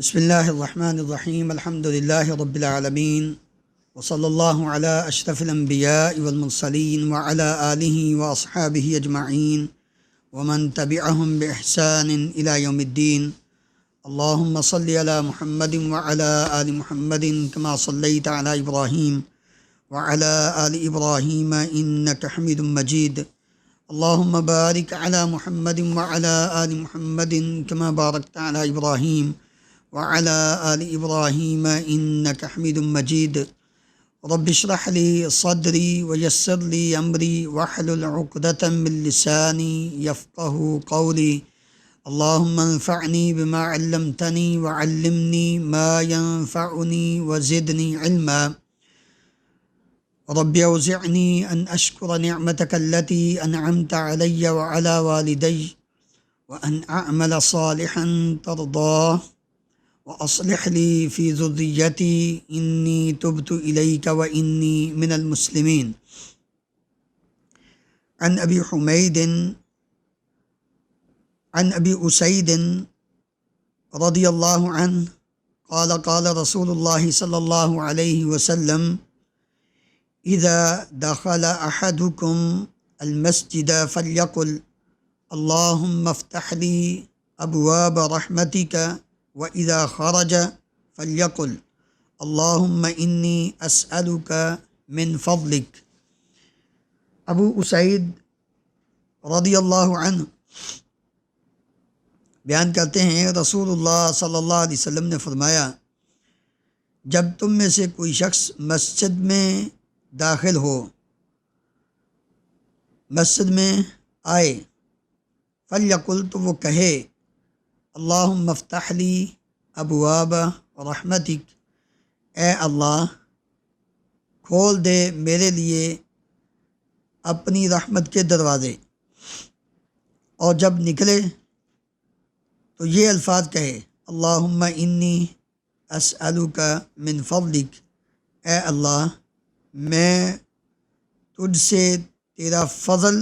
بسم اللہ الرحمن الرحیم الحمد للہ رب العالمین وصلی اللہ علی اشرف الانبیاء والمرسلین وعلی آلہ واصحابہ اجمعین ومن تبعہم باحسان الی یوم الدین اللہم صلی علی محمد وعلی آل محمد کما صلیت علی ابراہیم وعلی آل ابراہیم انک حمید مجید اللہم بارک علی محمد وعلی آل محمد کما بارکت علی ابراہیم وعلى آل إبراهيم إنك حميد مجيد رب اشرح لي صدري ويسر لي أمري واحلل عقدة من لساني يفقهوا قولي اللهم انفعني بما علمتني وعلمني ما ينفعني وزدني علما رب أوزعني أن أشكر نعمتك التي أنعمت علي وعلى والدي وأن أعمل صالحا ترضاه وأصلح لي في ذريتي إني تبت إليك وإني من المسلمين عن أبي حميد عن أبي أسيد رضي الله عنه قال قال رسول الله صلى الله عليه وسلم إذا دخل أحدكم المسجد فليقل اللهم افتح لي أبواب رحمتك وَإِذَا خَرَجَ فَلْيَقُلْ اللَّهُمَّ إِنِّي أَسْأَلُكَ مِن فَضْلِكَ۔ ابو اسید رضی اللہ عنہ بیان کرتے ہیں رسول اللہ صلی اللہ علیہ وسلم نے فرمایا، جب تم میں سے کوئی شخص مسجد میں داخل ہو، مسجد میں آئے، فَلْيَقُلْ تو وہ کہے اللہم افتح لی ابواب رحمتک، اے اللہ کھول دے میرے لیے اپنی رحمت کے دروازے، اور جب نکلے تو یہ الفاظ کہے اللہم انی اسألک من فضلک، اے اللہ میں تجھ سے تیرا فضل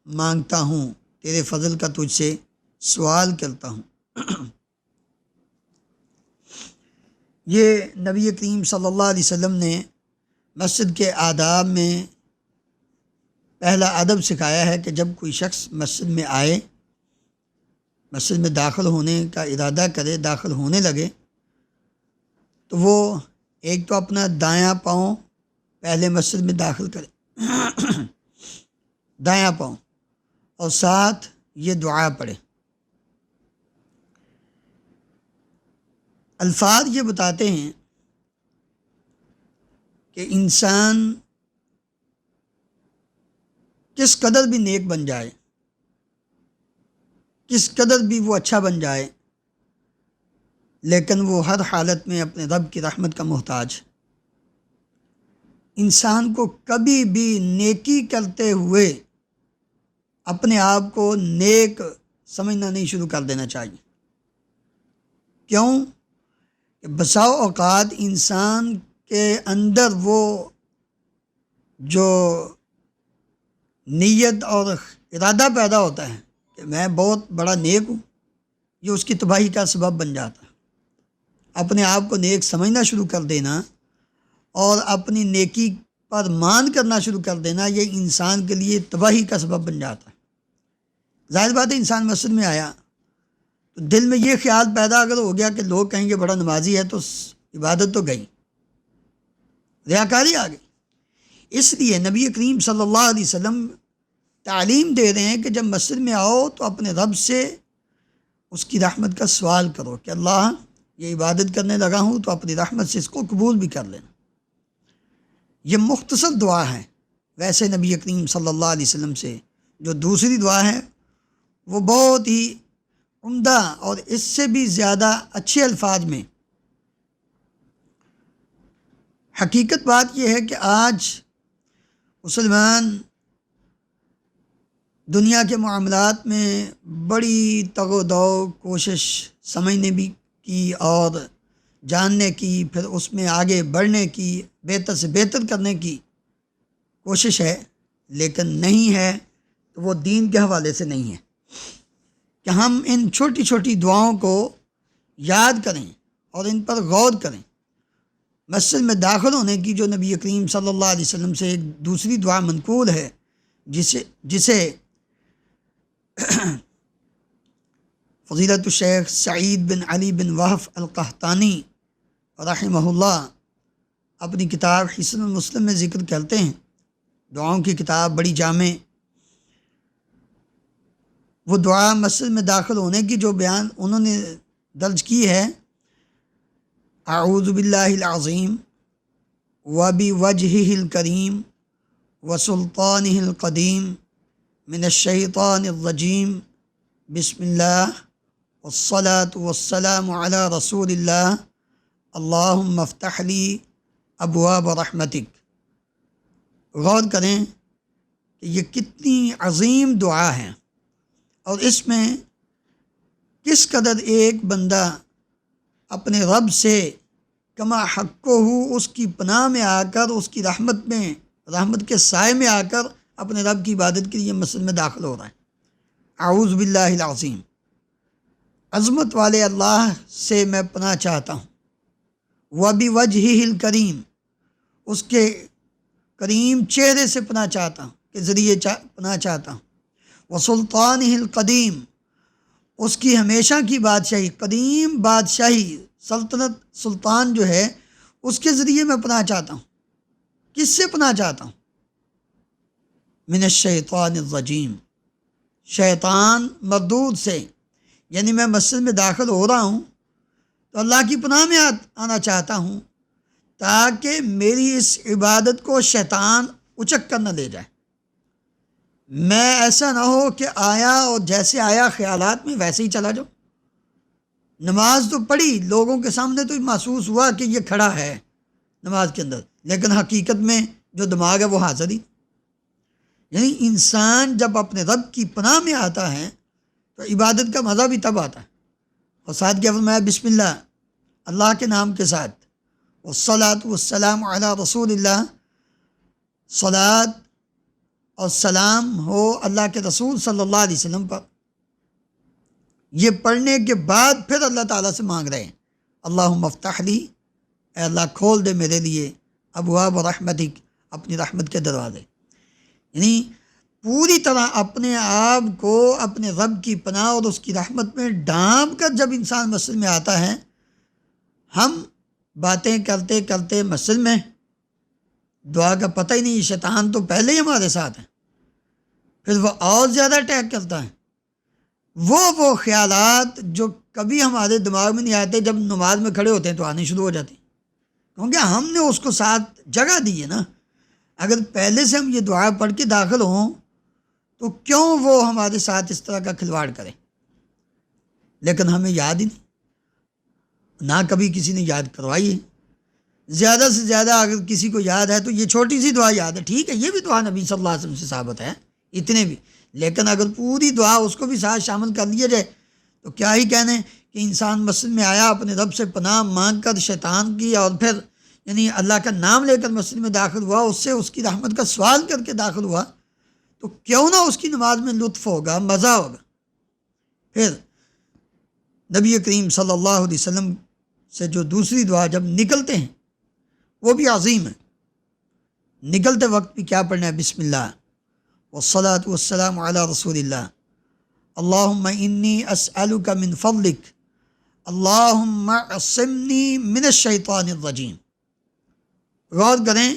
مانگتا ہوں، تیرے فضل کا تجھ سے سوال کرتا ہوں۔ یہ نبی کریم صلی اللہ علیہ وسلم نے مسجد کے آداب میں پہلا ادب سکھایا ہے کہ جب کوئی شخص مسجد میں آئے، مسجد میں داخل ہونے کا ارادہ کرے، داخل ہونے لگے، تو وہ ایک تو اپنا دایاں پاؤں پہلے مسجد میں داخل کرے، دایاں پاؤں، اور ساتھ یہ دعا پڑھے۔ الفاظ یہ بتاتے ہیں کہ انسان کس قدر بھی نیک بن جائے، کس قدر بھی وہ اچھا بن جائے، لیکن وہ ہر حالت میں اپنے رب کی رحمت کا محتاج۔ انسان کو کبھی بھی نیکی کرتے ہوئے اپنے آپ کو نیک سمجھنا نہیں شروع کر دینا چاہیے۔ کیوں؟ کہ بسا اوقات انسان کے اندر وہ جو نیت اور ارادہ پیدا ہوتا ہے کہ میں بہت بڑا نیک ہوں، یہ اس کی تباہی کا سبب بن جاتا ہے۔ اپنے آپ کو نیک سمجھنا شروع کر دینا اور اپنی نیکی پر مان کرنا شروع کر دینا، یہ انسان کے لیے تباہی کا سبب بن جاتا ہے۔ ظاہر بات ہے انسان مسجد میں آیا تو دل میں یہ خیال پیدا اگر ہو گیا کہ لوگ کہیں گے بڑا نمازی ہے، تو عبادت تو گئی، ریاکاری آ گئی۔ اس لیے نبی کریم صلی اللہ علیہ وسلم تعلیم دے رہے ہیں کہ جب مسجد میں آؤ تو اپنے رب سے اس کی رحمت کا سوال کرو کہ اللہ یہ عبادت کرنے لگا ہوں تو اپنی رحمت سے اس کو قبول بھی کر لینا۔ یہ مختصر دعا ہے۔ ویسے نبی کریم صلی اللہ علیہ وسلم سے جو دوسری دعا ہے وہ بہت ہی عمدہ اور اس سے بھی زیادہ اچھے الفاظ میں۔ حقیقت بات یہ ہے کہ آج مسلمان دنیا کے معاملات میں بڑی تگ و دو کوشش سمجھنے بھی کی اور جاننے کی، پھر اس میں آگے بڑھنے کی، بہتر سے بہتر کرنے کی کوشش ہے، لیکن نہیں ہے تو وہ دین کے حوالے سے نہیں ہے کہ ہم ان چھوٹی چھوٹی دعاؤں کو یاد کریں اور ان پر غور کریں۔ مسجد میں داخل ہونے کی جو نبی کریم صلی اللہ علیہ وسلم سے ایک دوسری دعا منقول ہے، جسے فضیلت الشیخ سعید بن علی بن وہف القحطانی رحمہ اللہ اپنی کتاب حصن المسلم میں ذکر کرتے ہیں۔ دعاؤں کی کتاب بڑی جامع۔ وہ دعا مسجد میں داخل ہونے کی جو بیان انہوں نے درج کی ہے، اعوذ باللہ العظیم وبوجہہ الکریم وسلطانہ القدیم من الشیطان الرجیم، بسم اللہ والصلاة والسلام علی رسول اللہ، اللہم افتح لی ابواب رحمتک۔ غور کریں کہ یہ کتنی عظیم دعا ہے، اور اس میں کس قدر ایک بندہ اپنے رب سے کما حقہ اس کی پناہ میں آ کر، اس کی رحمت کے سائے میں آ کر اپنے رب کی عبادت کے لیے مسجد میں داخل ہو رہا ہے۔ اعوذ باللہ العظیم، عظمت والے اللہ سے میں پناہ چاہتا ہوں۔ وبوجہہ الکریم، اس کے کریم چہرے سے پناہ چاہتا ہوں، کے ذریعے پناہ چاہتا ہوں۔ وسلطانہ القدیم، اس کی ہمیشہ کی بادشاہی، قدیم بادشاہی، سلطنت، سلطان جو ہے اس کے ذریعے میں پناہ چاہتا ہوں۔ کس سے پناہ چاہتا ہوں؟ من الشیطان الرجیم، شیطان مردود سے، یعنی میں مسجد میں داخل ہو رہا ہوں تو اللہ کی پناہ میں آنا چاہتا ہوں، تاکہ میری اس عبادت کو شیطان اچک کر نہ لے جائے۔ میں ایسا نہ ہو کہ آیا اور جیسے آیا خیالات میں ویسے ہی چلا جاؤ۔ نماز تو پڑھی، لوگوں کے سامنے تو محسوس ہوا کہ یہ کھڑا ہے نماز کے اندر، لیکن حقیقت میں جو دماغ ہے وہ حاضر ہی۔ یعنی انسان جب اپنے رب کی پناہ میں آتا ہے تو عبادت کا مزہ بھی تب آتا ہے۔ اور ساتھ کیا فرمایا؟ بسم اللہ، اللہ کے نام کے ساتھ، والصلاۃ والسلام علی رسول اللہ، صلاۃ اور سلام ہو اللہ کے رسول صلی اللہ علیہ وسلم پر۔ یہ پڑھنے کے بعد پھر اللہ تعالیٰ سے مانگ رہے ہیں، اللہم افتح لی، اے اللہ کھول دے میرے لیے ابواب رحمتک، اپنی رحمت کے دروازے۔ یعنی پوری طرح اپنے آپ کو اپنے رب کی پناہ اور اس کی رحمت میں ڈھانپ کر جب انسان مسجد میں آتا ہے، ہم باتیں کرتے کرتے مسجد میں، دعا کا پتہ ہی نہیں، شیطان تو پہلے ہی ہمارے ساتھ ہے، پھر وہ اور زیادہ اٹیک کرتا ہے۔ وہ خیالات جو کبھی ہمارے دماغ میں نہیں آتے، جب نماز میں کھڑے ہوتے ہیں تو آنے شروع ہو جاتے ہیں، کیونکہ ہم نے اس کو ساتھ جگہ دی ہے نا۔ اگر پہلے سے ہم یہ دعا پڑھ کے داخل ہوں تو کیوں وہ ہمارے ساتھ اس طرح کا کھلواڑ کرے؟ لیکن ہمیں یاد ہی نہیں، نہ کبھی کسی نے یاد کروائی ہے۔ زیادہ سے زیادہ اگر کسی کو یاد ہے تو یہ چھوٹی سی دعا یاد ہے، ٹھیک ہے، یہ بھی دعا نبی صلی اللہ علیہ وسلم سے ثابت ہے، اتنے بھی، لیکن اگر پوری دعا اس کو بھی ساتھ شامل کر لیا جائے تو کیا ہی کہنے کہ انسان مسجد میں آیا، اپنے رب سے پناہ مانگ کر شیطان کی، اور پھر یعنی اللہ کا نام لے کر مسجد میں داخل ہوا، اس سے اس کی رحمت کا سوال کر کے داخل ہوا، تو کیوں نہ اس کی نماز میں لطف ہوگا، مزہ ہوگا۔ پھر نبی کریم صلی اللہ علیہ وسلم سے جو دوسری دعا جب نکلتے ہیں وہ بھی عظیم ہے۔ نکلتے وقت بھی کیا پڑھنا ہے؟ بسم اللہ والصلاۃ والسلام علی رسول اللہ، اللہم انی اسألک من فضلک، اللہم عصمنی من الشیطان الرجیم۔ غور کریں،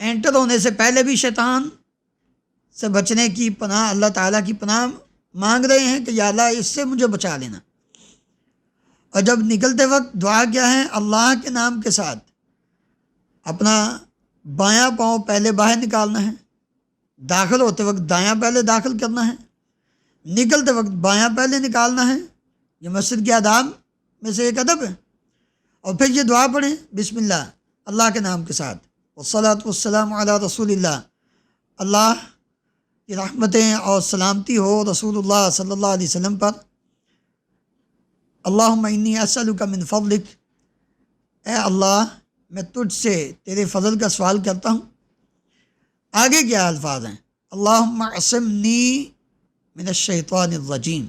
انٹر ہونے سے پہلے بھی شیطان سے بچنے کی پناہ، اللہ تعالیٰ کی پناہ مانگ رہے ہیں کہ یا اللہ اس سے مجھے بچا لینا، اور جب نکلتے وقت دعا کیا ہے؟ اللہ کے نام کے ساتھ اپنا بایاں پاؤں پہلے باہر نکالنا ہے، داخل ہوتے وقت دایاں پہلے داخل کرنا ہے، نکلتے وقت بایاں پہلے نکالنا ہے۔ یہ مسجد کے آداب میں سے ایک ادب ہے۔ اور پھر یہ دعا پڑھیں، بسم اللہ، اللہ کے نام کے ساتھ، والصلاۃ والسلام علی رسول اللہ، اللہ کی رحمتیں اور سلامتی ہو رسول اللہ صلی اللہ علیہ وسلم پر، اللہم انی اسألک من فضلک، اے اللہ میں تجھ سے تیرے فضل کا سوال کرتا ہوں۔ آگے کیا الفاظ ہیں؟ اللہم عصمنی من الشیطان الرجیم،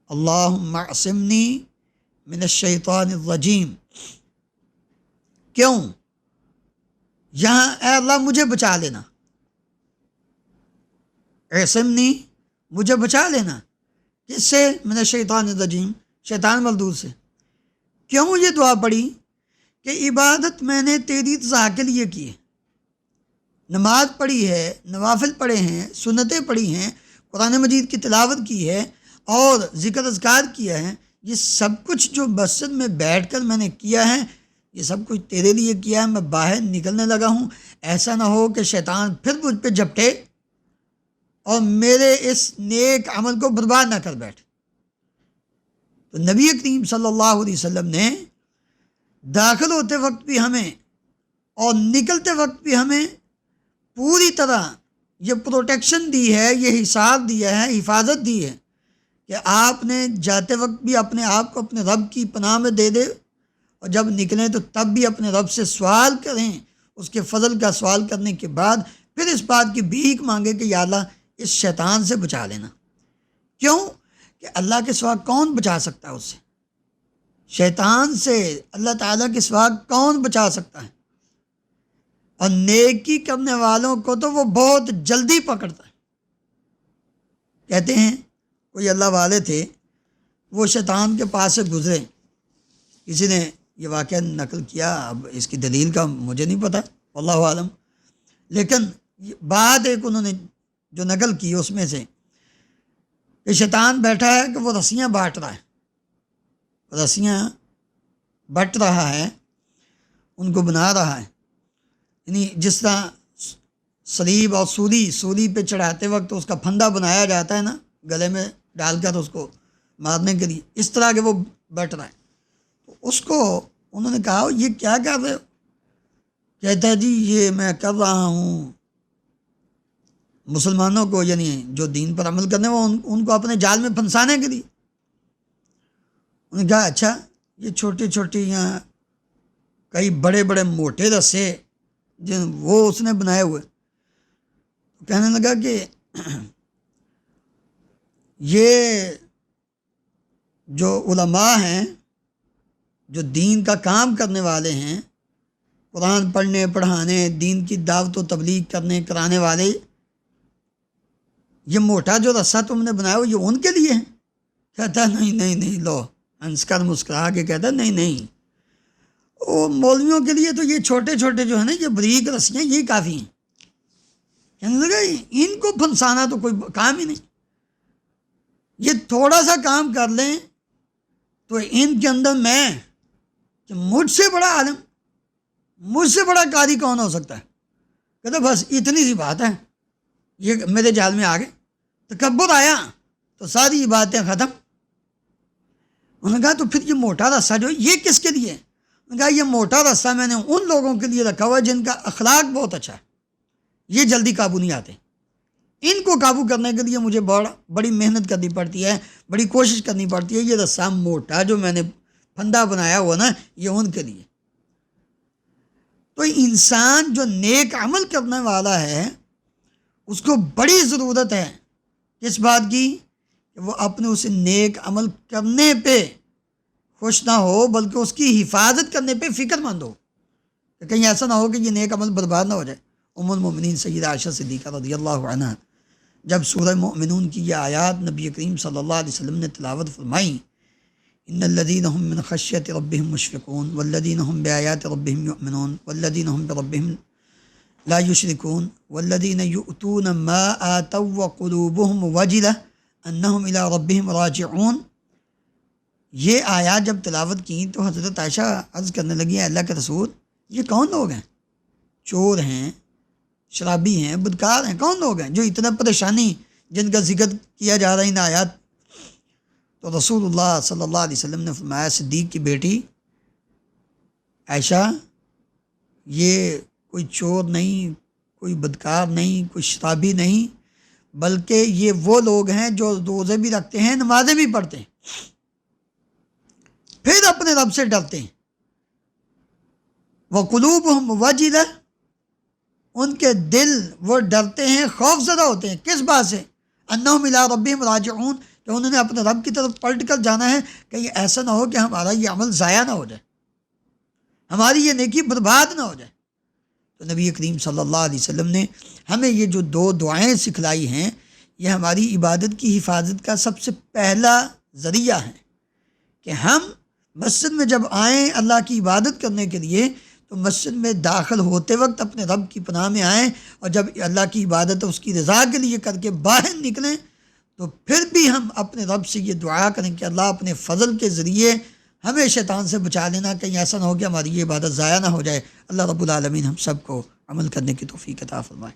اللہم عصمنی من الشیطان الرجیم. کیوں؟ یہاں اے اللہ مجھے بچا لینا، اعصمنی مجھے بچا لینا. کس سے؟ من الشیطان الرجیم، شیطان مردود سے. کیوں یہ دعا پڑھی؟ کہ عبادت میں نے تیری رضا کے لیے کی ہے، نماز پڑھی ہے، نوافل پڑھے ہیں، سنتیں پڑھی ہیں، قرآن مجید کی تلاوت کی ہے اور ذکر اذکار کیا ہے. یہ سب کچھ جو مسجد میں بیٹھ کر میں نے کیا ہے، یہ سب کچھ تیرے لیے کیا ہے. میں باہر نکلنے لگا ہوں، ایسا نہ ہو کہ شیطان پھر مجھ پہ جھپٹے اور میرے اس نیک عمل کو برباد نہ کر بیٹھے. تو نبی کریم صلی اللہ علیہ وسلم نے داخل ہوتے وقت بھی ہمیں اور نکلتے وقت بھی ہمیں پوری طرح یہ پروٹیکشن دی ہے، یہ حساب دیا ہے، حفاظت دی ہے کہ آپ نے جاتے وقت بھی اپنے آپ کو اپنے رب کی پناہ میں دے دے، اور جب نکلیں تو تب بھی اپنے رب سے سوال کریں، اس کے فضل کا سوال کرنے کے بعد پھر اس بات کی بھیک مانگے کہ یا اللہ اس شیطان سے بچا لینا. کیوں؟ کہ اللہ کے سوا کون بچا سکتا ہے اس سے؟ شیطان سے اللہ تعالیٰ کے سوا کون بچا سکتا ہے؟ اور نیکی کرنے والوں کو تو وہ بہت جلدی پکڑتا ہے. کہتے ہیں کوئی اللہ والے تھے، وہ شیطان کے پاس سے گزرے. کسی نے یہ واقعہ نقل کیا، اب اس کی دلیل کا مجھے نہیں پتہ، اللہ عالم، لیکن بات ایک انہوں نے جو نقل کی اس میں سے کہ شیطان بیٹھا ہے کہ وہ رسیاں بانٹ رہا ہے، رسیاں بٹ رہا ہے، ان کو بنا رہا ہے. یعنی جس طرح سلیب اور سولی پہ چڑھاتے وقت اس کا پھندا بنایا جاتا ہے نا، گلے میں ڈال کر اس کو مارنے کے لیے، اس طرح کے وہ بٹ رہا ہے. تو اس کو انہوں نے کہا یہ کیا کر رہے ہو؟ کہتا ہے جی یہ میں کر رہا ہوں مسلمانوں کو، یعنی جو دین پر عمل کرنے وہ ان کو اپنے جال میں پھنسانے کے لیے. انہوں نے کہا اچھا، یہ چھوٹی چھوٹی یہاں کئی بڑے بڑے موٹے رسے وہ اس نے بنائے ہوئے. کہنے لگا کہ یہ جو علماء ہیں، جو دین کا کام کرنے والے ہیں، قرآن پڑھنے پڑھانے، دین کی دعوت و تبلیغ کرنے کرانے والے، یہ موٹا جو رسہ تم نے بنایا ہو یہ ان کے لیے ہے؟ کہتا ہے نہیں لو، ہنس کر مسکرا کے کہتا ہے نہیں، وہ مولویوں کے لیے تو یہ چھوٹے چھوٹے جو ہے نا، یہ بریک رسیاں یہی کافی ہیں. کہنے لگا ان کو پھنسانا تو کوئی کام ہی نہیں، یہ تھوڑا سا کام کر لیں تو ان کے اندر میں کہ مجھ سے بڑا عالم، مجھ سے بڑا قاری کون ہو سکتا ہے؟ کہتا بس اتنی سی بات ہے، یہ میرے جال میں آ گئے، تکبر آیا تو ساری باتیں ختم. انہوں نے کہا تو پھر یہ موٹا رسہ جو یہ کس کے لیے ہے؟ انہوں نے کہا یہ موٹا رسہ میں نے ان لوگوں کے لیے رکھا ہوا ہے جن کا اخلاق بہت اچھا ہے، یہ جلدی قابو نہیں آتے. ان کو قابو کرنے کے لیے مجھے بڑی محنت کرنی پڑتی ہے، بڑی کوشش کرنی پڑتی ہے. یہ رسہ موٹا جو میں نے پھندا بنایا ہوا نا، یہ ان کے لیے. تو انسان جو نیک عمل کرنے والا ہے اس کو بڑی ضرورت ہے اس بات کی کہ وہ اپنے اسے نیک عمل کرنے پہ خوش نہ ہو، بلکہ اس کی حفاظت کرنے پہ فکر مند ہو کہ کہیں ایسا نہ ہو کہ یہ نیک عمل برباد نہ ہو جائے. ام المؤمنین سیدہ عائشہ صدیقہ رضی اللہ عنہ جب سورہ مؤمنون کی یہ آیات نبی کریم صلی اللہ علیہ وسلم نے تلاوت فرمائی، ان الذین هم من خشیۃ ربهم مشفقون والذین هم بآیات ربهم یؤمنون والذین هم بربهم لا یشرکون والذین یؤتون ما آتوا وقلوبهم وجلة انہم الی ربهم راجعون. یہ آیات جب تلاوت کی تو حضرت عائشہ عرض کرنے لگی ہیں اللہ کے رسول یہ کون لوگ ہیں؟ چور ہیں، شرابی ہیں، بدکار ہیں، کون لوگ ہیں جو اتنا پریشانی جن کا ذکر کیا جا رہا ہے ان آیات؟ تو رسول اللہ صلی اللہ علیہ وسلم نے فرمایا صدیق کی بیٹی عائشہ یہ کوئی چور نہیں، کوئی بدکار نہیں، کوئی شرابی نہیں، بلکہ یہ وہ لوگ ہیں جو روزے بھی رکھتے ہیں، نمازیں بھی پڑھتے ہیں، پھر اپنے رب سے ڈرتے ہیں. وَقُلُوبُهُمْ وَجِلَةٌ، ان کے دل وہ ڈرتے ہیں، خوف زدہ ہوتے ہیں. کس بات سے؟ اَنَّهُمْ إِلَىٰ رَبِّهِمْ رَاجِعُونَ، کہ انہوں نے اپنے رب کی طرف پلٹ کر جانا ہے، کہیں ایسا نہ ہو کہ ہمارا یہ عمل ضائع نہ ہو جائے، ہماری یہ نیکی برباد نہ ہو جائے۔ تو نبی کریم صلی اللہ علیہ وسلم نے ہمیں یہ جو 2 دعائیں سکھلائی ہیں، یہ ہماری عبادت کی حفاظت کا سب سے پہلا ذریعہ ہے کہ ہم مسجد میں جب آئیں اللہ کی عبادت کرنے کے لیے تو مسجد میں داخل ہوتے وقت اپنے رب کی پناہ میں آئیں، اور جب اللہ کی عبادت اس کی رضا کے لیے کر کے باہر نکلیں تو پھر بھی ہم اپنے رب سے یہ دعا کریں کہ اللہ اپنے فضل کے ذریعے ہمیں شیطان سے بچا لینا، کہیں ایسا نہ ہو کہ ہماری یہ عبادت ضائع نہ ہو جائے۔ اللہ رب العالمین ہم سب کو عمل کرنے کی توفیق عطا فرمائے۔